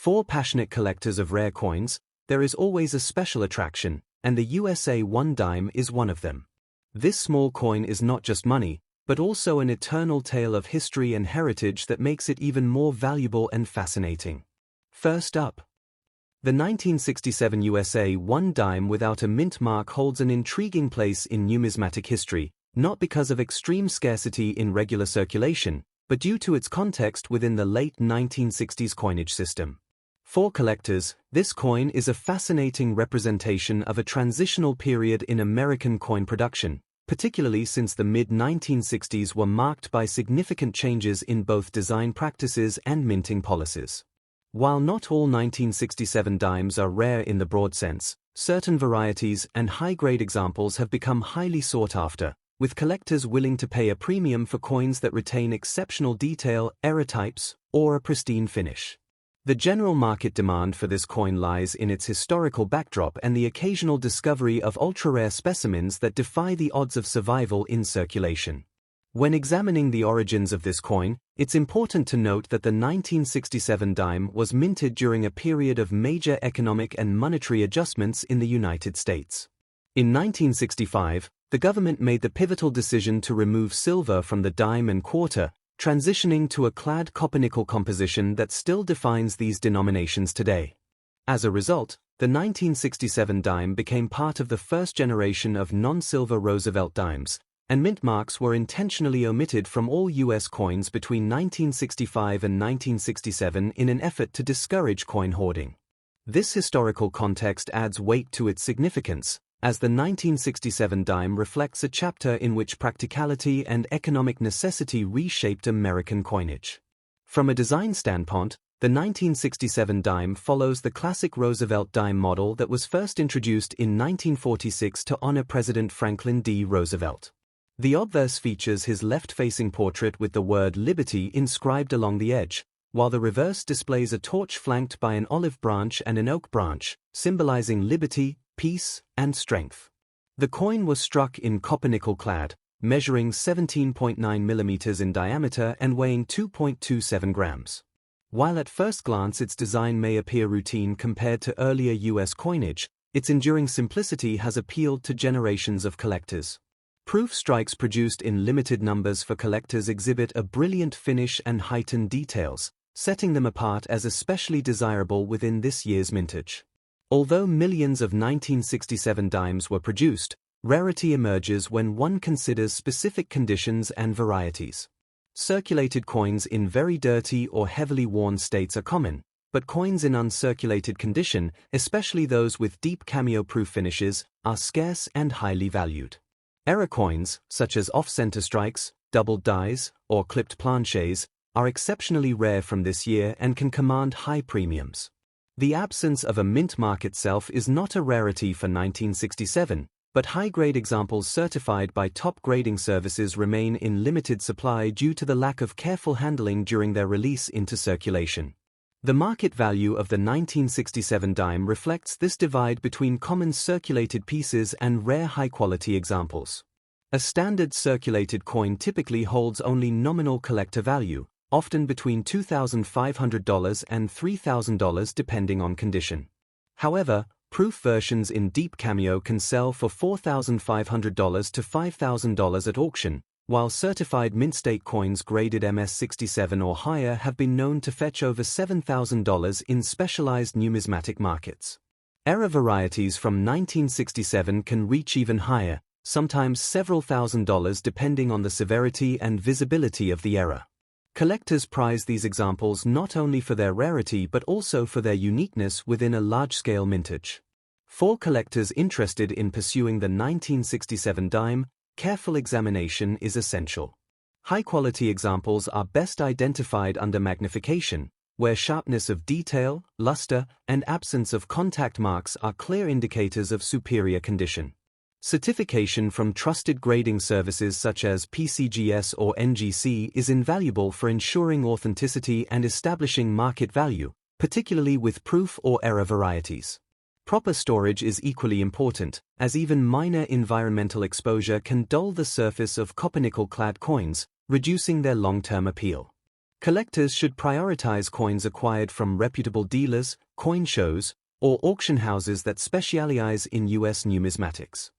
For passionate collectors of rare coins, there is always a special attraction, and the USA 1 dime is one of them. This small coin is not just money, but also an eternal tale of history and heritage that makes it even more valuable and fascinating. First up, the 1967 USA 1 dime without a mint mark holds an intriguing place in numismatic history, not because of extreme scarcity in regular circulation, but due to its context within the late 1960s coinage system. For collectors, this coin is a fascinating representation of a transitional period in American coin production, particularly since the mid-1960s were marked by significant changes in both design practices and minting policies. While not all 1967 dimes are rare in the broad sense, certain varieties and high-grade examples have become highly sought after, with collectors willing to pay a premium for coins that retain exceptional detail, error types, or a pristine finish. The general market demand for this coin lies in its historical backdrop and the occasional discovery of ultra-rare specimens that defy the odds of survival in circulation. When examining the origins of this coin, it's important to note that the 1967 dime was minted during a period of major economic and monetary adjustments in the United States. In 1965, the government made the pivotal decision to remove silver from the dime and quarter, transitioning to a clad copper-nickel composition that still defines these denominations today. As a result, the 1967 dime became part of the first generation of non-silver Roosevelt dimes, and mint marks were intentionally omitted from all U.S. coins between 1965 and 1967 in an effort to discourage coin hoarding. This historical context adds weight to its significance, as the 1967 dime reflects a chapter in which practicality and economic necessity reshaped American coinage. From a design standpoint, the 1967 dime follows the classic Roosevelt dime model that was first introduced in 1946 to honor President Franklin D. Roosevelt. The obverse features his left-facing portrait with the word Liberty inscribed along the edge, while the reverse displays a torch flanked by an olive branch and an oak branch, symbolizing liberty, peace, and strength. The coin was struck in copper-nickel clad, measuring 17.9 millimeters in diameter and weighing 2.27 grams. While at first glance its design may appear routine compared to earlier U.S. coinage, its enduring simplicity has appealed to generations of collectors. Proof strikes produced in limited numbers for collectors exhibit a brilliant finish and heightened details, setting them apart as especially desirable within this year's mintage. Although millions of 1967 dimes were produced, rarity emerges when one considers specific conditions and varieties. Circulated coins in very dirty or heavily worn states are common, but coins in uncirculated condition, especially those with deep cameo-proof finishes, are scarce and highly valued. Error coins, such as off-center strikes, doubled dies, or clipped planchets, are exceptionally rare from this year and can command high premiums. The absence of a mint mark itself is not a rarity for 1967, but high-grade examples certified by top grading services remain in limited supply due to the lack of careful handling during their release into circulation. The market value of the 1967 dime reflects this divide between common circulated pieces and rare high-quality examples. A standard circulated coin typically holds only nominal collector value, often between $2,500 and $3,000 depending on condition. However, proof versions in deep cameo can sell for $4,500 to $5,000 at auction, while certified mint state coins graded MS67 or higher have been known to fetch over $7,000 in specialized numismatic markets. Error varieties from 1967 can reach even higher, sometimes several $1,000s depending on the severity and visibility of the error. Collectors prize these examples not only for their rarity but also for their uniqueness within a large-scale mintage. For collectors interested in pursuing the 1967 dime, careful examination is essential. High-quality examples are best identified under magnification, where sharpness of detail, luster, and absence of contact marks are clear indicators of superior condition. Certification from trusted grading services such as PCGS or NGC is invaluable for ensuring authenticity and establishing market value, particularly with proof or error varieties. Proper storage is equally important, as even minor environmental exposure can dull the surface of copper-nickel clad coins, reducing their long-term appeal. Collectors should prioritize coins acquired from reputable dealers, coin shows, or auction houses that specialize in U.S. numismatics.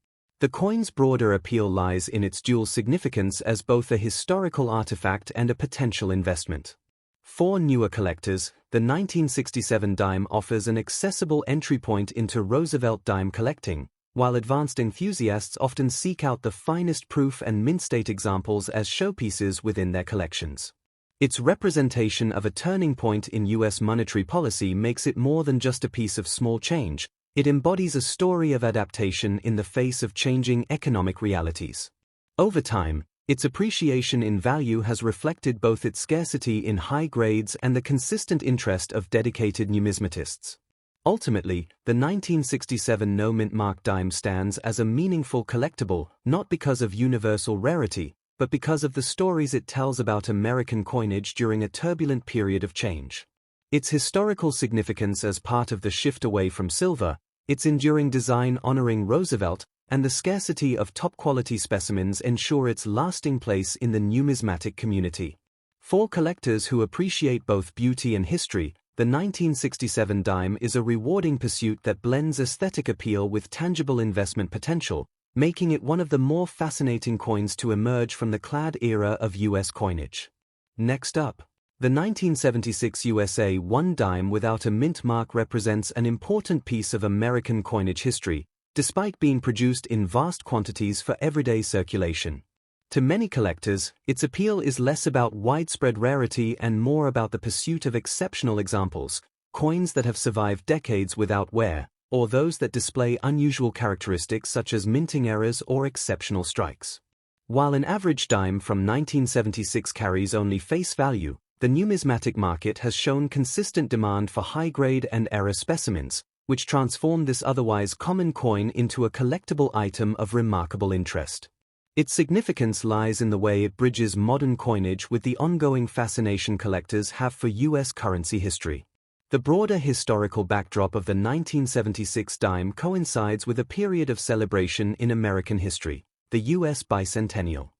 The coin's broader appeal lies in its dual significance as both a historical artifact and a potential investment. For newer collectors, the 1967 dime offers an accessible entry point into Roosevelt dime collecting, while advanced enthusiasts often seek out the finest proof and mint-state examples as showpieces within their collections. Its representation of a turning point in U.S. monetary policy makes it more than just a piece of small change. It embodies a story of adaptation in the face of changing economic realities. Over time, its appreciation in value has reflected both its scarcity in high grades and the consistent interest of dedicated numismatists. Ultimately, the 1967 no-mint mark dime stands as a meaningful collectible, not because of universal rarity, but because of the stories it tells about American coinage during a turbulent period of change. Its historical significance as part of the shift away from silver, its enduring design honoring Roosevelt, and the scarcity of top-quality specimens ensure its lasting place in the numismatic community. For collectors who appreciate both beauty and history, the 1967 dime is a rewarding pursuit that blends aesthetic appeal with tangible investment potential, making it one of the more fascinating coins to emerge from the clad era of U.S. coinage. Next up, the 1976 USA 1 dime without a mint mark represents an important piece of American coinage history, despite being produced in vast quantities for everyday circulation. To many collectors, its appeal is less about widespread rarity and more about the pursuit of exceptional examples, coins that have survived decades without wear, or those that display unusual characteristics such as minting errors or exceptional strikes. While an average dime from 1976 carries only face value, the numismatic market has shown consistent demand for high-grade and error specimens, which transform this otherwise common coin into a collectible item of remarkable interest. Its significance lies in the way it bridges modern coinage with the ongoing fascination collectors have for U.S. currency history. The broader historical backdrop of the 1976 dime coincides with a period of celebration in American history, the U.S. bicentennial.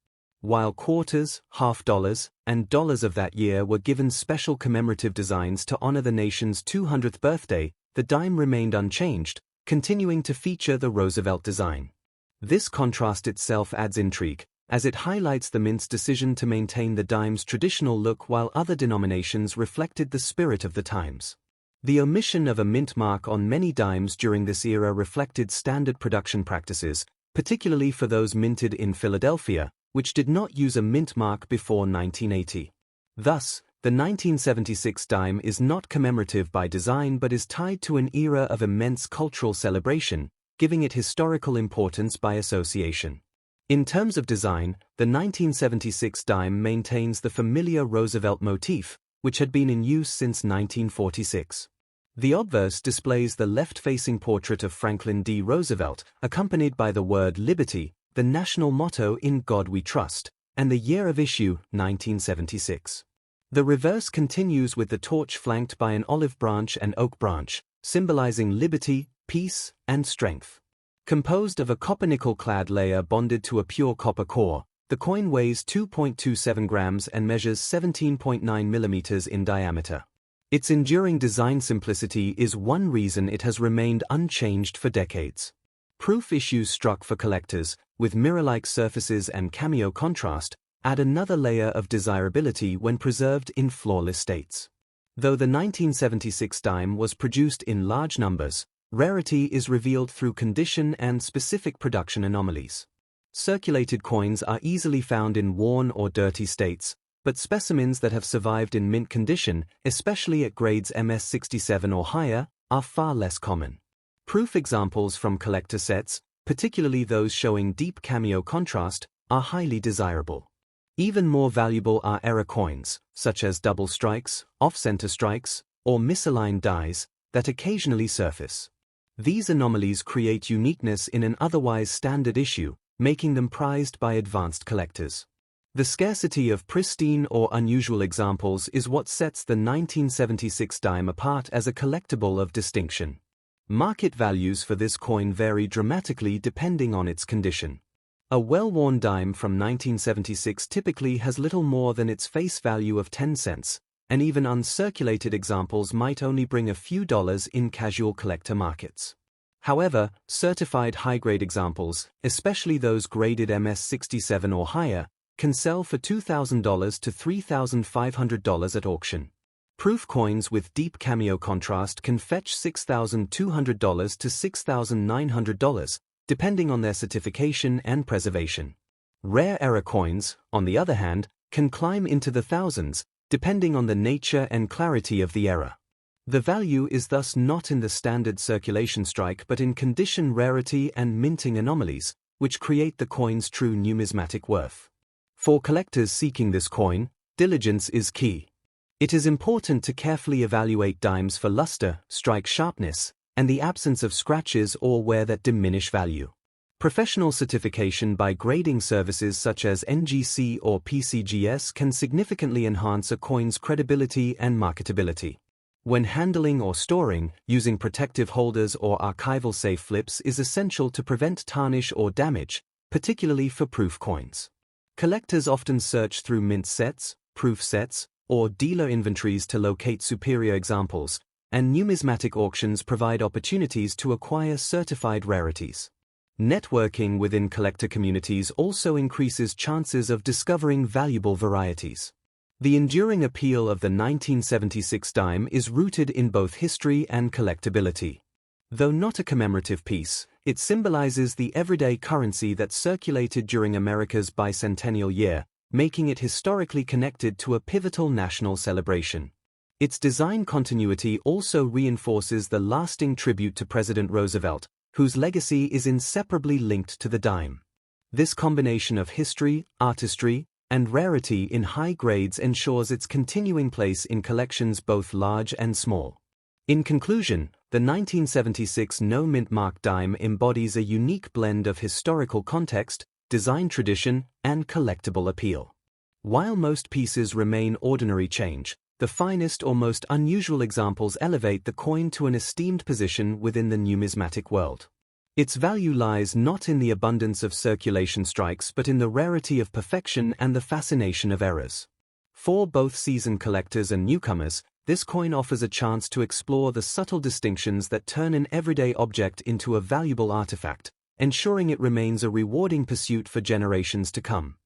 While quarters, half dollars, and dollars of that year were given special commemorative designs to honor the nation's 200th birthday, the dime remained unchanged, continuing to feature the Roosevelt design. This contrast itself adds intrigue, as it highlights the mint's decision to maintain the dime's traditional look while other denominations reflected the spirit of the times. The omission of a mint mark on many dimes during this era reflected standard production practices, particularly for those minted in Philadelphia, which did not use a mint mark before 1980. Thus, the 1976 dime is not commemorative by design but is tied to an era of immense cultural celebration, giving it historical importance by association. In terms of design, the 1976 dime maintains the familiar Roosevelt motif, which had been in use since 1946. The obverse displays the left-facing portrait of Franklin D. Roosevelt, accompanied by the word Liberty, the national motto In God We Trust, and the year of issue, 1976. The reverse continues with the torch flanked by an olive branch and oak branch, symbolizing liberty, peace, and strength. Composed of a copper-nickel-clad layer bonded to a pure copper core, the coin weighs 2.27 grams and measures 17.9 millimeters in diameter. Its enduring design simplicity is one reason it has remained unchanged for decades. Proof issues struck for collectors, with mirror-like surfaces and cameo contrast, add another layer of desirability when preserved in flawless states. Though the 1976 dime was produced in large numbers, rarity is revealed through condition and specific production anomalies. Circulated coins are easily found in worn or dirty states, but specimens that have survived in mint condition, especially at grades MS67 or higher, are far less common. Proof examples from collector sets, particularly those showing deep cameo contrast, are highly desirable. Even more valuable are error coins, such as double strikes, off-center strikes, or misaligned dies, that occasionally surface. These anomalies create uniqueness in an otherwise standard issue, making them prized by advanced collectors. The scarcity of pristine or unusual examples is what sets the 1976 dime apart as a collectible of distinction. Market values for this coin vary dramatically depending on its condition. A well-worn dime from 1976 typically has little more than its face value of 10 cents, and even uncirculated examples might only bring a few dollars in casual collector markets. However, certified high-grade examples, especially those graded MS-67 or higher, can sell for $2,000 to $3,500 at auction. Proof coins with deep cameo contrast can fetch $6,200 to $6,900, depending on their certification and preservation. Rare error coins, on the other hand, can climb into the thousands, depending on the nature and clarity of the error. The value is thus not in the standard circulation strike but in condition rarity and minting anomalies, which create the coin's true numismatic worth. For collectors seeking this coin, diligence is key. It is important to carefully evaluate dimes for luster, strike sharpness, and the absence of scratches or wear that diminish value. Professional certification by grading services such as NGC or PCGS can significantly enhance a coin's credibility and marketability. When handling or storing, using protective holders or archival safe flips is essential to prevent tarnish or damage, particularly for proof coins. Collectors often search through mint sets, proof sets, or dealer inventories to locate superior examples, and numismatic auctions provide opportunities to acquire certified rarities. Networking within collector communities also increases chances of discovering valuable varieties. The enduring appeal of the 1976 dime is rooted in both history and collectability. Though not a commemorative piece, it symbolizes the everyday currency that circulated during America's bicentennial year, making it historically connected to a pivotal national celebration. Its design continuity also reinforces the lasting tribute to President Roosevelt, whose legacy is inseparably linked to the dime. This combination of history, artistry, and rarity in high grades ensures its continuing place in collections both large and small. In conclusion, the 1976 no-mint mark dime embodies a unique blend of historical context, design tradition, and collectible appeal. While most pieces remain ordinary change, the finest or most unusual examples elevate the coin to an esteemed position within the numismatic world. Its value lies not in the abundance of circulation strikes but in the rarity of perfection and the fascination of errors. For both seasoned collectors and newcomers, this coin offers a chance to explore the subtle distinctions that turn an everyday object into a valuable artifact, ensuring it remains a rewarding pursuit for generations to come.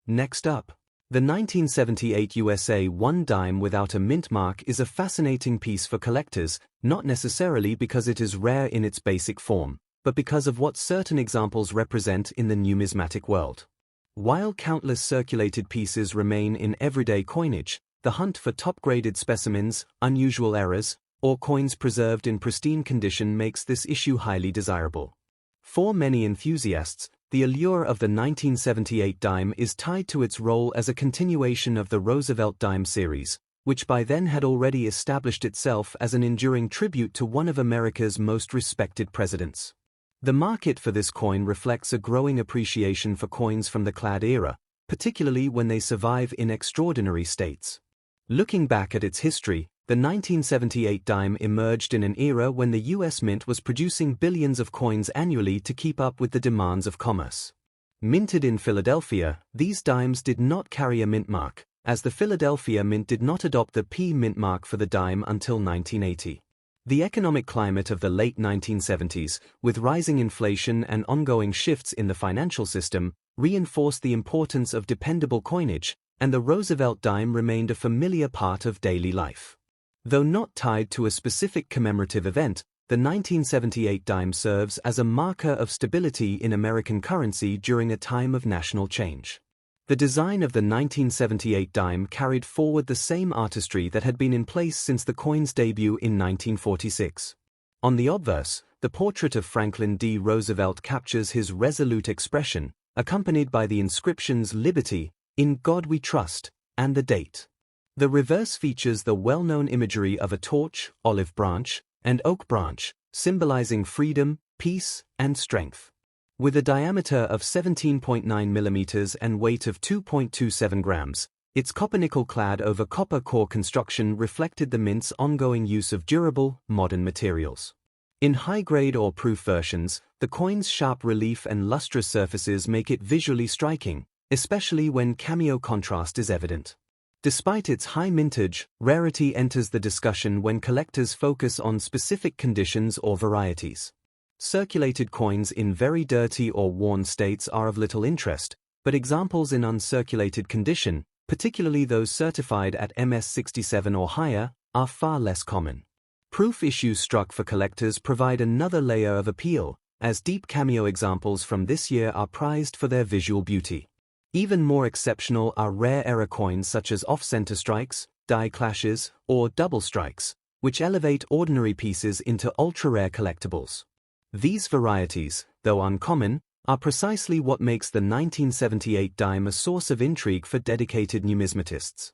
Next up, the 1978 USA 1 dime without a mint mark is a fascinating piece for collectors, not necessarily because it is rare in its basic form, but because of what certain examples represent in the numismatic world. While countless circulated pieces remain in everyday coinage, the hunt for top-graded specimens, unusual errors, or coins preserved in pristine condition makes this issue highly desirable. For many enthusiasts, the allure of the 1978 dime is tied to its role as a continuation of the Roosevelt dime series, which by then had already established itself as an enduring tribute to one of America's most respected presidents. The market for this coin reflects a growing appreciation for coins from the clad era, particularly when they survive in extraordinary states. Looking back at its history, the 1978 dime emerged in an era when the U.S. Mint was producing billions of coins annually to keep up with the demands of commerce. Minted in Philadelphia, these dimes did not carry a mint mark, as the Philadelphia Mint did not adopt the P mint mark for the dime until 1980. The economic climate of the late 1970s, with rising inflation and ongoing shifts in the financial system, reinforced the importance of dependable coinage, and the Roosevelt dime remained a familiar part of daily life. Though not tied to a specific commemorative event, the 1978 dime serves as a marker of stability in American currency during a time of national change. The design of the 1978 dime carried forward the same artistry that had been in place since the coin's debut in 1946. On the obverse, the portrait of Franklin D. Roosevelt captures his resolute expression, accompanied by the inscriptions "Liberty," "In God We Trust," and the date. The reverse features the well-known imagery of a torch, olive branch, and oak branch, symbolizing freedom, peace, and strength. With a diameter of 17.9 mm and weight of 2.27 grams, its copper-nickel clad over copper core construction reflected the mint's ongoing use of durable, modern materials. In high-grade or proof versions, the coin's sharp relief and lustrous surfaces make it visually striking, especially when cameo contrast is evident. Despite its high mintage, rarity enters the discussion when collectors focus on specific conditions or varieties. Circulated coins in very dirty or worn states are of little interest, but examples in uncirculated condition, particularly those certified at MS67 or higher, are far less common. Proof issues struck for collectors provide another layer of appeal, as deep cameo examples from this year are prized for their visual beauty. Even more exceptional are rare error coins such as off-center strikes, die clashes, or double strikes, which elevate ordinary pieces into ultra-rare collectibles. These varieties, though uncommon, are precisely what makes the 1978 dime a source of intrigue for dedicated numismatists.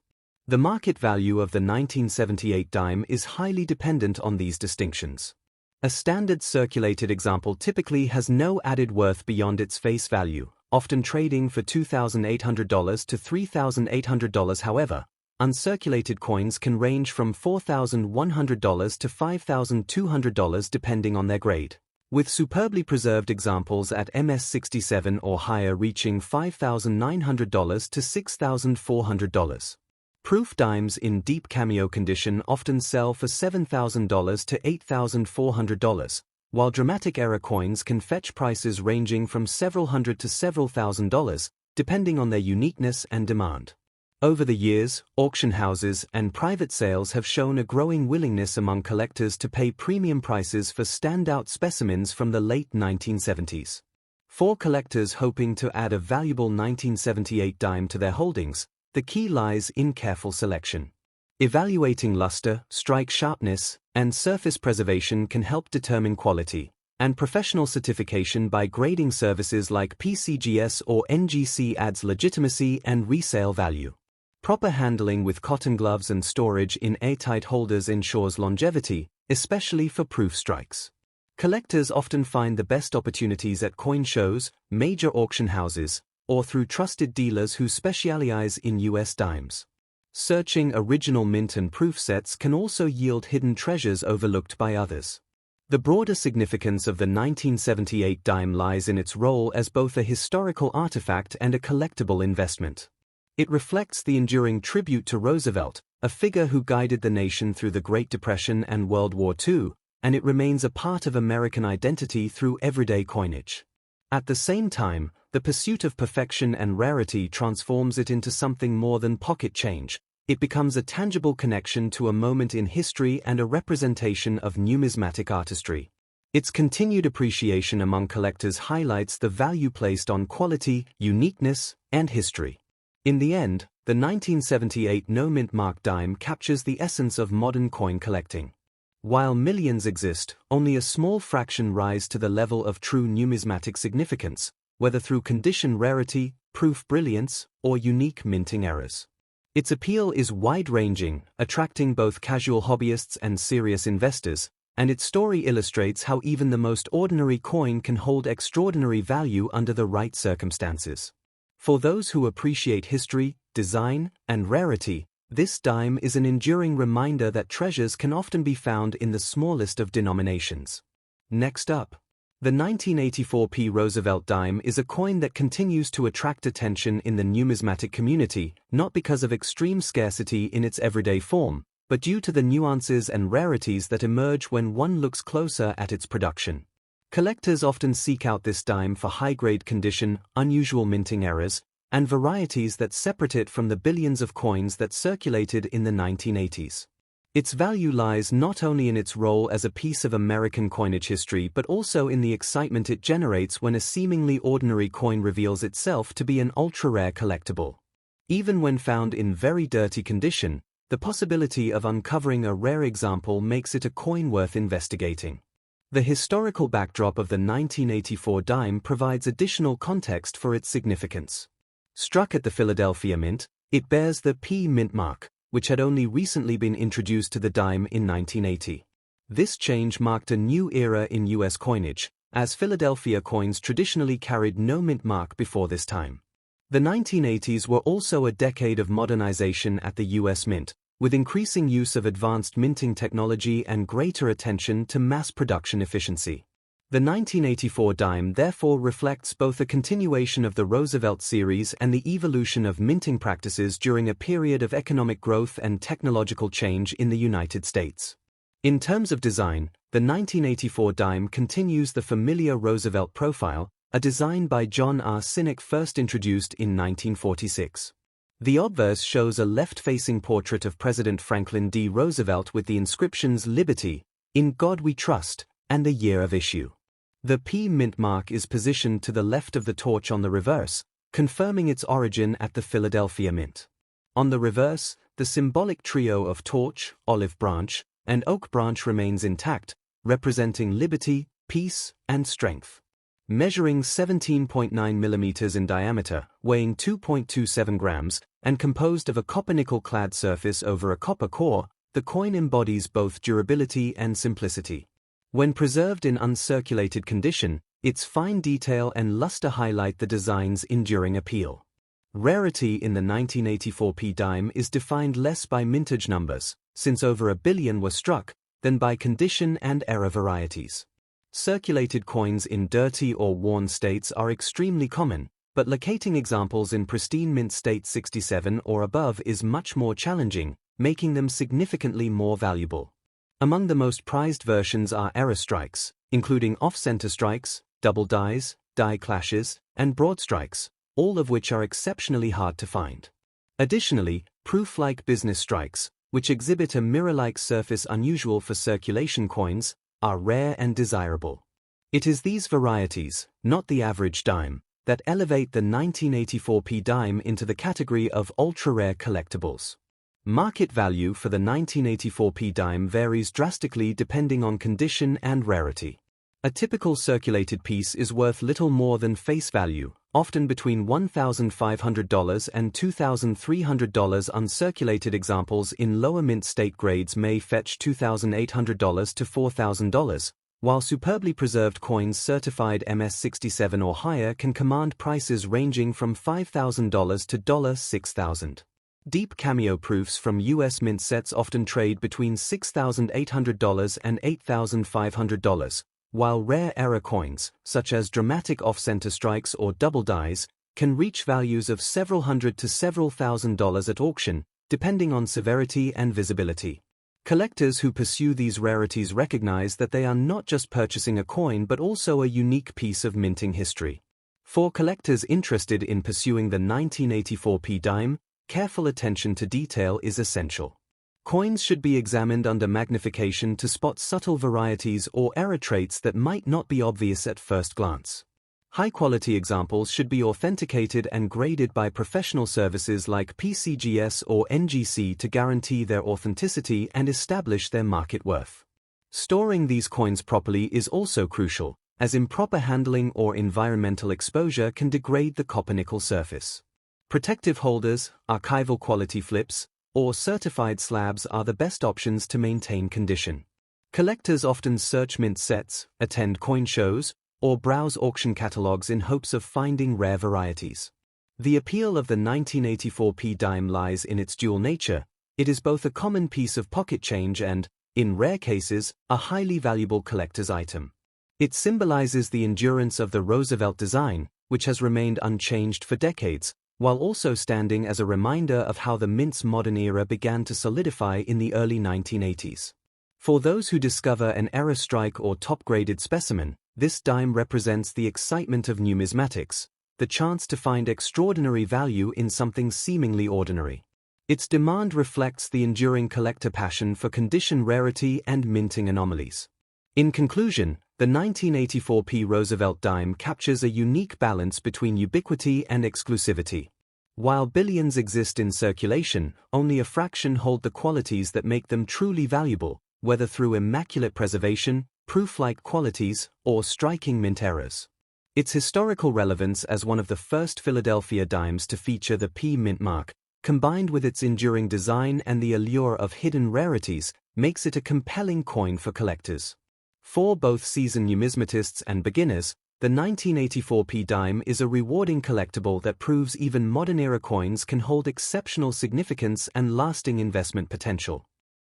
The market value of the 1978 dime is highly dependent on these distinctions. A standard circulated example typically has no added worth beyond its face value, often trading for $2,800 to $3,800. However, uncirculated coins can range from $4,100 to $5,200 depending on their grade, with superbly preserved examples at MS67 or higher reaching $5,900 to $6,400. Proof dimes in deep cameo condition often sell for $7,000 to $8,400, while dramatic error coins can fetch prices ranging from several hundred to several $1,000s, depending on their uniqueness and demand. Over the years, auction houses and private sales have shown a growing willingness among collectors to pay premium prices for standout specimens from the late 1970s. For collectors hoping to add a valuable 1978 dime to their holdings, the key lies in careful selection. Evaluating luster, strike sharpness, and surface preservation can help determine quality, and professional certification by grading services like PCGS or NGC adds legitimacy and resale value. Proper handling with cotton gloves and storage in airtight holders ensures longevity, especially for proof strikes. Collectors often find the best opportunities at coin shows, major auction houses, or through trusted dealers who specialize in US dimes. Searching original mint and proof sets can also yield hidden treasures overlooked by others. The broader significance of the 1978 dime lies in its role as both a historical artifact and a collectible investment. It reflects the enduring tribute to Roosevelt, a figure who guided the nation through the Great Depression and World War II, and it remains a part of American identity through everyday coinage. At the same time, the pursuit of perfection and rarity transforms it into something more than pocket change. It becomes a tangible connection to a moment in history and a representation of numismatic artistry. Its continued appreciation among collectors highlights the value placed on quality, uniqueness, and history. In the end, the 1978 no-mint mark dime captures the essence of modern coin collecting. While millions exist, only a small fraction rise to the level of true numismatic significance, whether through condition rarity, proof brilliance, or unique minting errors. Its appeal is wide-ranging, attracting both casual hobbyists and serious investors, and its story illustrates how even the most ordinary coin can hold extraordinary value under the right circumstances. For those who appreciate history, design, and rarity, this dime is an enduring reminder that treasures can often be found in the smallest of denominations. Next up, the 1984 P Roosevelt dime is a coin that continues to attract attention in the numismatic community, not because of extreme scarcity in its everyday form, but due to the nuances and rarities that emerge when one looks closer at its production. Collectors often seek out this dime for high-grade condition, unusual minting errors, and varieties that separate it from the billions of coins that circulated in the 1980s. Its value lies not only in its role as a piece of American coinage history but also in the excitement it generates when a seemingly ordinary coin reveals itself to be an ultra-rare collectible. Even when found in very dirty condition, the possibility of uncovering a rare example makes it a coin worth investigating. The historical backdrop of the 1984 dime provides additional context for its significance. Struck at the Philadelphia Mint, it bears the P mint mark, which had only recently been introduced to the dime in 1980. This change marked a new era in U.S. coinage, as Philadelphia coins traditionally carried no mint mark before this time. The 1980s were also a decade of modernization at the U.S. Mint, with increasing use of advanced minting technology and greater attention to mass production efficiency. The 1984 dime therefore reflects both a continuation of the Roosevelt series and the evolution of minting practices during a period of economic growth and technological change in the United States. In terms of design, the 1984 dime continues the familiar Roosevelt profile, a design by John R. Sinek first introduced in 1946. The obverse shows a left-facing portrait of President Franklin D. Roosevelt with the inscriptions "Liberty," "In God We Trust," and the year of issue. The P mint mark is positioned to the left of the torch on the reverse, confirming its origin at the Philadelphia Mint. On the reverse, the symbolic trio of torch, olive branch, and oak branch remains intact, representing liberty, peace, and strength. Measuring 17.9 mm in diameter, weighing 2.27 grams, and composed of a copper-nickel-clad surface over a copper core, the coin embodies both durability and simplicity. When preserved in uncirculated condition, its fine detail and luster highlight the design's enduring appeal. Rarity in the 1984 P dime is defined less by mintage numbers, since over 1 billion were struck, than by condition and era varieties. Circulated coins in dirty or worn states are extremely common, but locating examples in pristine mint state 67 or above is much more challenging, making them significantly more valuable. Among the most prized versions are error strikes, including off-center strikes, double dies, die clashes, and broad strikes, all of which are exceptionally hard to find. Additionally, proof-like business strikes, which exhibit a mirror-like surface unusual for circulation coins, are rare and desirable. It is these varieties, not the average dime, that elevate the 1984 P dime into the category of ultra-rare collectibles. Market value for the 1984 P dime varies drastically depending on condition and rarity. A typical circulated piece is worth little more than face value, often between $1,500 and $2,300. Uncirculated examples in lower mint state grades may fetch $2,800 to $4,000, while superbly preserved coins certified MS-67 or higher can command prices ranging from $5,000 to $6,000. Deep cameo proofs from U.S. mint sets often trade between $6,800 and $8,500. While rare error coins, such as dramatic off-center strikes or double dies, can reach values of several hundred to several $1,000s at auction, depending on severity and visibility. Collectors who pursue these rarities recognize that they are not just purchasing a coin but also a unique piece of minting history. For collectors interested in pursuing the 1984 P dime, careful attention to detail is essential. Coins should be examined under magnification to spot subtle varieties or error traits that might not be obvious at first glance. High-quality examples should be authenticated and graded by professional services like PCGS or NGC to guarantee their authenticity and establish their market worth. Storing these coins properly is also crucial, as improper handling or environmental exposure can degrade the copper-nickel surface. Protective holders, archival quality flips, or certified slabs are the best options to maintain condition. Collectors often search mint sets, attend coin shows, or browse auction catalogs in hopes of finding rare varieties. The appeal of the 1984 P dime lies in its dual nature. It is both a common piece of pocket change and, in rare cases, a highly valuable collector's item. It symbolizes the endurance of the Roosevelt design, which has remained unchanged for decades, while also standing as a reminder of how the mint's modern era began to solidify in the early 1980s. For those who discover an error strike or top-graded specimen, this dime represents the excitement of numismatics, the chance to find extraordinary value in something seemingly ordinary. Its demand reflects the enduring collector passion for condition rarity and minting anomalies. In conclusion, the 1984 P Roosevelt dime captures a unique balance between ubiquity and exclusivity. While billions exist in circulation, only a fraction hold the qualities that make them truly valuable, whether through immaculate preservation, proof-like qualities, or striking mint errors. Its historical relevance as one of the first Philadelphia dimes to feature the P mint mark, combined with its enduring design and the allure of hidden rarities, makes it a compelling coin for collectors. For both seasoned numismatists and beginners, The 1984 P dime is a rewarding collectible that proves even modern-era coins can hold exceptional significance and lasting investment potential.